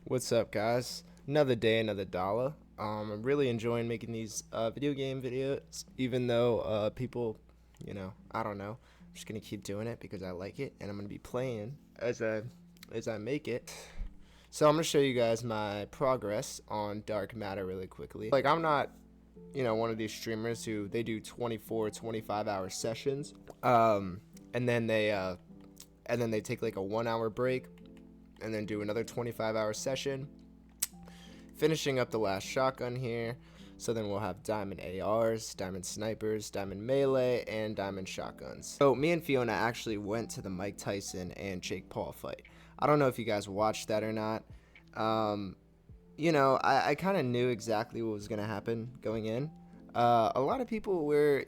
What's up, guys? Another day, another dollar. I'm really enjoying making these video game videos, even though people, I don't know. I'm just gonna keep doing it because I like it, and I'm gonna be playing as I make it. So I'm gonna show you guys my progress on Dark Matter really quickly. Like, I'm not, one of these streamers who they do 24, 25-hour sessions, and then they take like a 1 hour break and then do another 25-hour session, finishing up the last shotgun here. So then we'll have diamond ARs, diamond snipers, diamond melee, and diamond shotguns. So me and Fiona actually went to the Mike Tyson and Jake Paul fight. I don't know if you guys watched that or not. I kind of knew exactly what was going to happen going in. A lot of people were,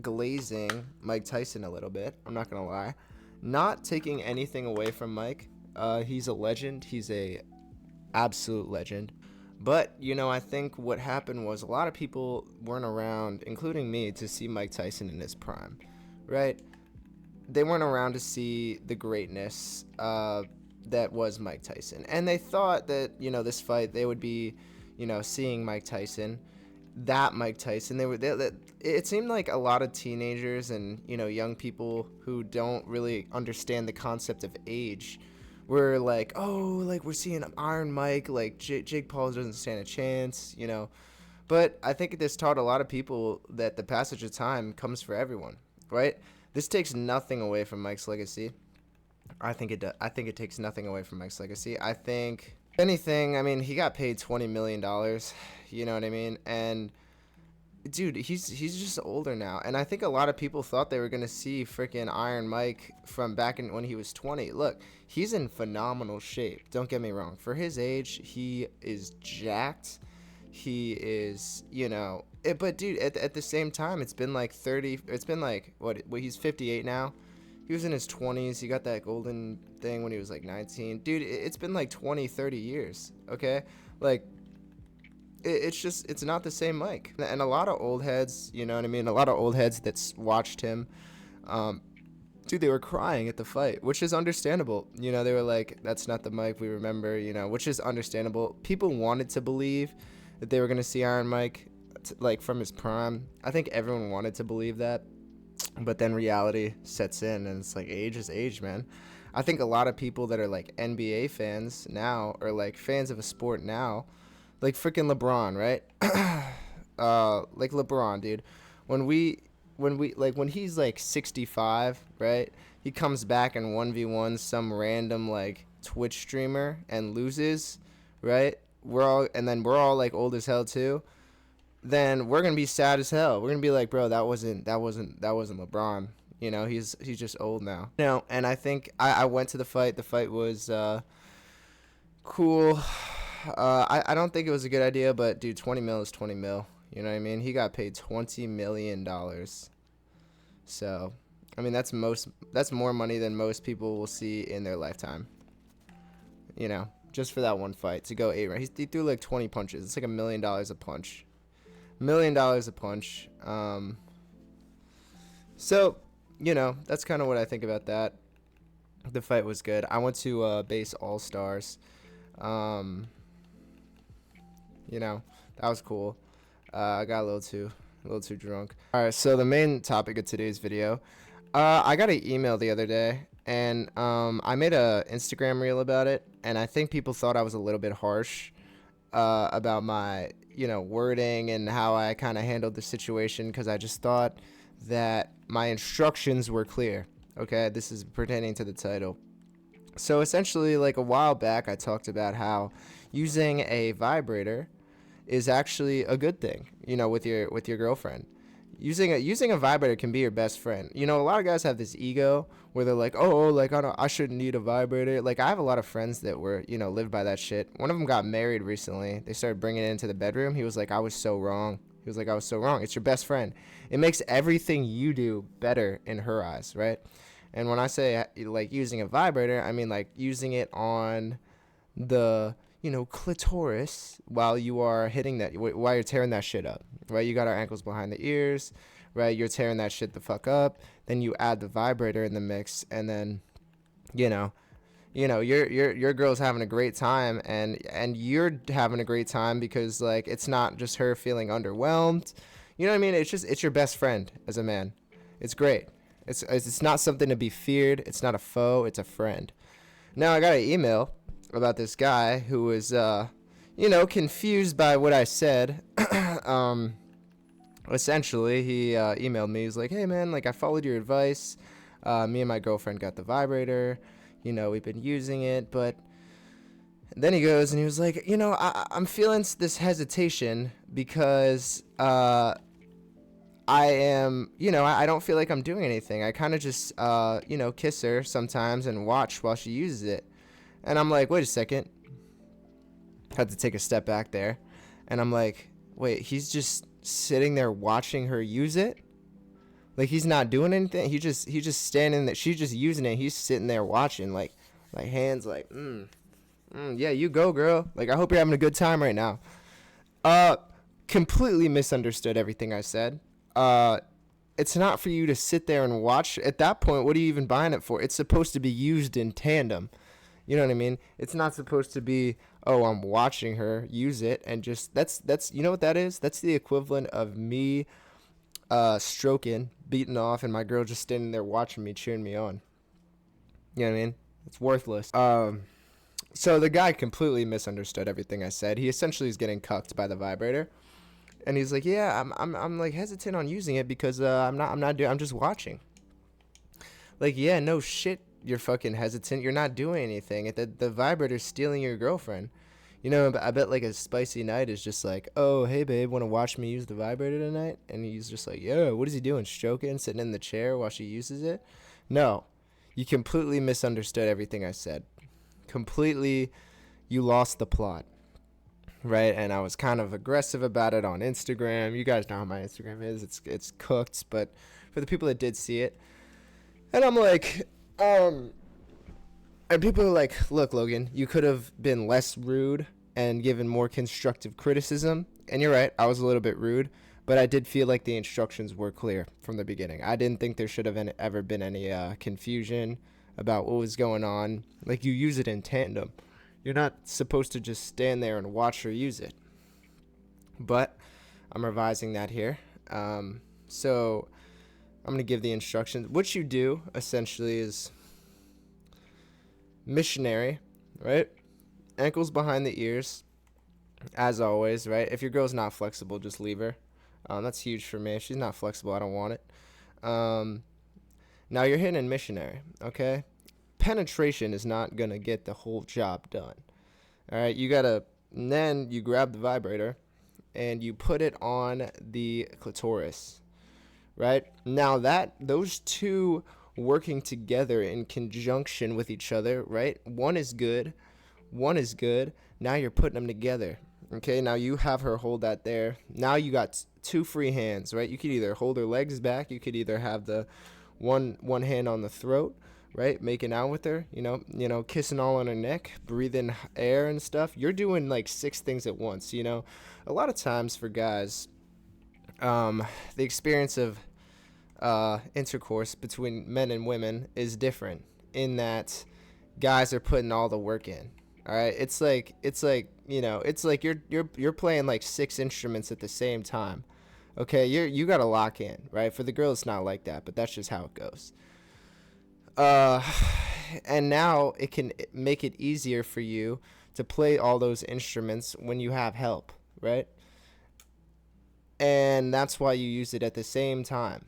glazing Mike Tyson a little bit. I'm not going to lie. Not taking anything away from Mike. He's a legend. He's a absolute legend. But, I think what happened was a lot of people weren't around, including me, to see Mike Tyson in his prime, right? They weren't around to see the greatness that was Mike Tyson. And they thought that, this fight, they would be, seeing Mike Tyson, that Mike Tyson. It seemed like a lot of teenagers and, young people who don't really understand the concept of age we're like, oh, like we're seeing Iron Mike, like Jake Paul doesn't stand a chance, But I think this taught a lot of people that the passage of time comes for everyone, right? This takes nothing away from Mike's legacy. I think it does. I think it takes nothing away from Mike's legacy. I think anything. I mean, he got paid $20 million. You know what I mean? And dude, he's just older now, and I think a lot of people thought they were gonna see freaking Iron Mike from back in when he was 20. Look, he's in phenomenal shape. Don't get me wrong. For his age, he is jacked. He is, but dude, at the same time, it's been like 30. It's been like what? He's 58 now. He was in his 20s. He got that golden thing when he was like 19. Dude, it's been like 20, 30 years. Okay, like. It's not the same Mike. And a lot of old heads, you know what I mean? A lot of old heads that watched him, dude, they were crying at the fight, which is understandable. They were like, that's not the Mike we remember, which is understandable. People wanted to believe that they were going to see Iron Mike, like, from his prime. I think everyone wanted to believe that. But then reality sets in, and it's like, age is age, man. I think a lot of people that are, like, NBA fans now, or, like, fans of a sport now, like freaking LeBron, right? Like LeBron, dude. When he's like 65, right? He comes back and 1v1 some random like Twitch streamer and loses, right? We're all like old as hell too. Then we're gonna be sad as hell. We're gonna be like, bro, that wasn't LeBron. He's just old now. And I think I went to the fight. The fight was cool. I don't think it was a good idea, but dude, 20 mil is 20 mil. You know what I mean? He got paid $20 million. So, I mean, that's more money than most people will see in their lifetime. Just for that one fight to go 8 rounds. He threw like 20 punches. It's like $1 million a punch. $1 million a punch. So, that's kind of what I think about that. The fight was good. I went to base All Stars. That was cool. I got a little too drunk. All right, so the main topic of today's video, I got an email the other day, and I made a Instagram reel about it, and I think people thought I was a little bit harsh about my, wording and how I kind of handled the situation, because I just thought that my instructions were clear. Okay, this is pertaining to the title. So essentially, like a while back, I talked about how using a vibrator is actually a good thing, with your girlfriend. Using a vibrator can be your best friend. A lot of guys have this ego where they're like, oh, like I shouldn't need a vibrator. Like, I have a lot of friends that were, lived by that shit. One of them got married recently. They started bringing it into the bedroom. He was like, I was so wrong. It's your best friend. It makes everything you do better in her eyes, right? And when I say like using a vibrator, I mean like using it on the clitoris while you are hitting that, while you're tearing that shit up, right? You got our ankles behind the ears, right? You're tearing that shit the fuck up. Then you add the vibrator in the mix, and then, your girl's having a great time, and you're having a great time because like it's not just her feeling underwhelmed. You know what I mean? It's your best friend as a man. It's great. It's not something to be feared. It's not a foe. It's a friend. Now I got an email about this guy who was confused by what I said. um, Essentially, he emailed me. He's like, "Hey man, like I followed your advice. Me and my girlfriend got the vibrator. We've been using it, but." Then he goes and he was like, I'm feeling this hesitation because I am, I don't feel like I'm doing anything. I kind of just, kiss her sometimes and watch while she uses it. And I'm like, wait a second. Had to take a step back there. And I'm like, wait, he's just sitting there watching her use it? Like he's not doing anything? He just standing there. She's just using it. He's sitting there watching, like hands like, yeah, you go, girl. Like, I hope you're having a good time right now. Completely misunderstood everything I said. It's not for you to sit there and watch. At that point, what are you even buying it for? It's supposed to be used in tandem. You know what I mean? It's not supposed to be, oh, I'm watching her use it and just, that's you know what that is? That's the equivalent of me stroking, beating off, and my girl just standing there watching me, cheering me on. You know what I mean? It's worthless. So the guy completely misunderstood everything I said. He essentially is getting cucked by the vibrator, and he's like, "Yeah, I'm like hesitant on using it because I'm just watching." Like, yeah, no shit, you're fucking hesitant. You're not doing anything. The vibrator's stealing your girlfriend. I bet like a spicy night is just like, "Oh, hey babe, want to watch me use the vibrator tonight?" And he's just like, "Yeah, what is he doing? Stroking, sitting in the chair while she uses it?" No, you completely misunderstood everything I said. Completely, you lost the plot, right? And I was kind of aggressive about it on Instagram. You guys know how my Instagram is. It's cooked, but for the people that did see it, and I'm like, and people are like, "Look, Logan, you could have been less rude and given more constructive criticism." And you're right, I was a little bit rude, but I did feel like the instructions were clear from the beginning. I didn't think there should have ever been any confusion about what was going on. Like, you use it in tandem. You're not supposed to just stand there and watch her use it. But I'm revising that here. So I'm going to give the instructions. What you do essentially is missionary, right? Ankles behind the ears, as always, right? If your girl's not flexible, just leave her. That's huge for me. If she's not flexible, I don't want it. Now you're hitting missionary, okay? Penetration is not going to get the whole job done. All right, then you grab the vibrator and you put it on the clitoris, right? Now those two working together in conjunction with each other, right? One is good. Now you're putting them together. Okay, now you have her hold that there. Now you got two free hands, right? You could either hold her legs back. You could either have the one hand on the throat, right? Making out with her, kissing all on her neck, breathing air and stuff. You're doing like 6 things at once, A lot of times for guys, the experience of intercourse between men and women is different in that guys are putting all the work in. All right, it's like you're playing like 6 instruments at the same time. Okay, you gotta lock in, right? For the girl, it's not like that, but that's just how it goes. And now it can make it easier for you to play all those instruments when you have help, right? And that's why you use it at the same time.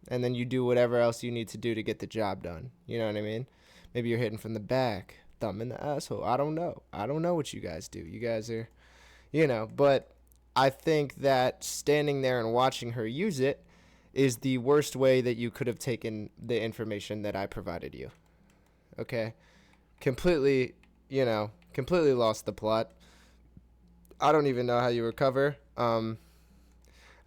And then you do whatever else you need to do to get the job done. You know what I mean? Maybe you're hitting from the back, thumb in the asshole. I don't know what you guys do. You guys are, but I think that standing there and watching her use it is the worst way that you could have taken the information that I provided you. Okay? Completely lost the plot. I don't even know how you recover. I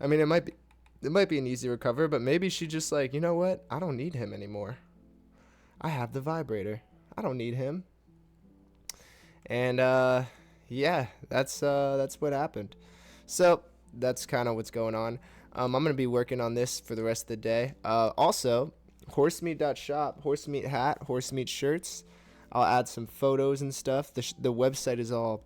mean, it might be an easy recover, but maybe she just like, you know what? I don't need him anymore. I have the vibrator. I don't need him. And yeah, that's what happened. So that's kind of what's going on. I'm going to be working on this for the rest of the day. Also, horsemeet.shop, horsemeet hat, horsemeet shirts. I'll add some photos and stuff. The website is all,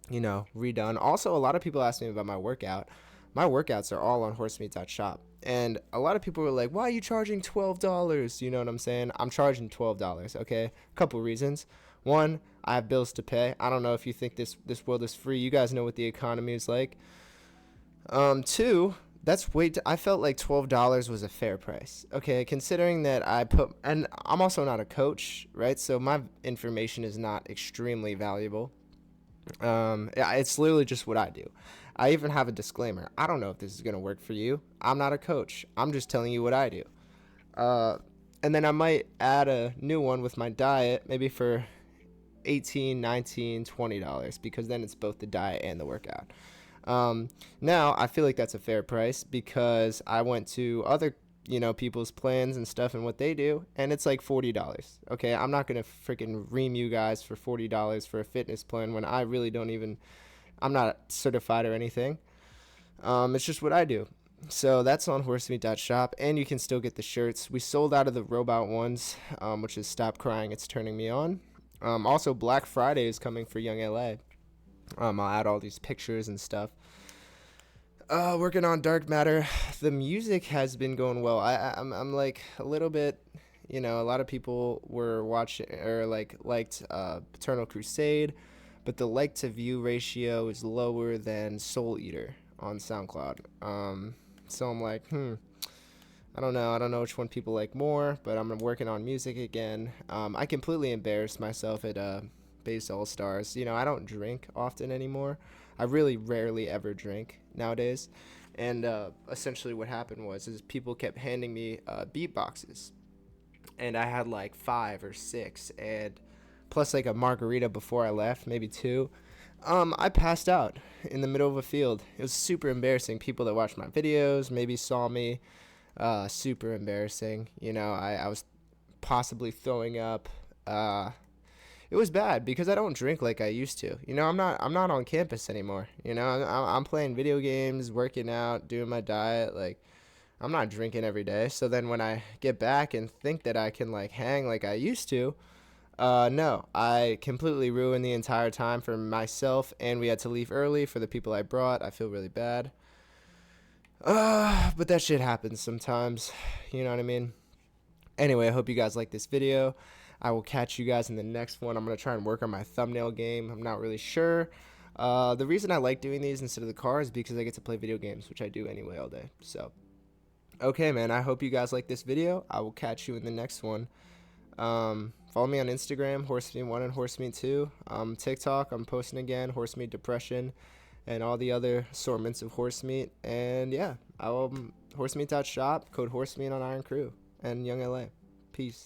redone. Also, a lot of people ask me about my workout. My workouts are all on horsemeet.shop. And a lot of people were like, why are you charging $12? You know what I'm saying? I'm charging $12, okay? A couple reasons. One, I have bills to pay. I don't know if you think this world is free. You guys know what the economy is like. Two, that's I felt like $12 was a fair price. Okay, considering that and I'm also not a coach, right? So my information is not extremely valuable. Yeah, it's literally just what I do. I even have a disclaimer. I don't know if this is gonna work for you. I'm not a coach. I'm just telling you what I do. And then I might add a new one with my diet, maybe for $18, $19, $20, because then it's both the diet and the workout. Now I feel like that's a fair price because I went to other people's plans and stuff and what they do, and it's like $40. Okay, I'm not gonna freaking ream you guys for $40 for a fitness plan when I really don't even. I'm not certified or anything. It's just what I do. So that's on horsemeet.shop, and you can still get the shirts. We sold out of the robot ones, which is Stop Crying, It's Turning Me On. Also, Black Friday is coming for Young LA. I'll add all these pictures and stuff. Working on Dark Matter. The music has been going well. I'm like a little bit, a lot of people were watching or liked Paternal Crusade, but the like to view ratio is lower than Soul Eater on SoundCloud. So I'm like, I don't know. I don't know which one people like more, but I'm working on music again. I completely embarrassed myself at Base All Stars. I don't drink often anymore. I really rarely ever drink nowadays. And essentially what happened is people kept handing me beatboxes. And I had like 5 or 6, and plus like a margarita before I left, maybe 2. I passed out in the middle of a field. It was super embarrassing. People that watched my videos maybe saw me. Super embarrassing. I was possibly throwing up. It was bad because I don't drink like I used to. I'm not on campus anymore. I'm playing video games, working out, doing my diet. Like, I'm not drinking every day. So then when I get back and think that I can like hang like I used to, no, I completely ruined the entire time for myself, and we had to leave early for the people I brought. I feel really bad. But that shit happens sometimes. You know what I mean? Anyway, I hope you guys like this video. I will catch you guys in the next one. I'm going to try and work on my thumbnail game. I'm not really sure. The reason I like doing these instead of the car is because I get to play video games, which I do anyway all day. So, okay, man, I hope you guys like this video. I will catch you in the next one. Follow me on Instagram, Horsemeet1 and Horsemeet2. TikTok, I'm posting again, Horsemeet Depression, and all the other assortments of Horsemeet. And yeah, Horsemeet.shop, code Horsemeet on Iron CRUE and Young LA. Peace.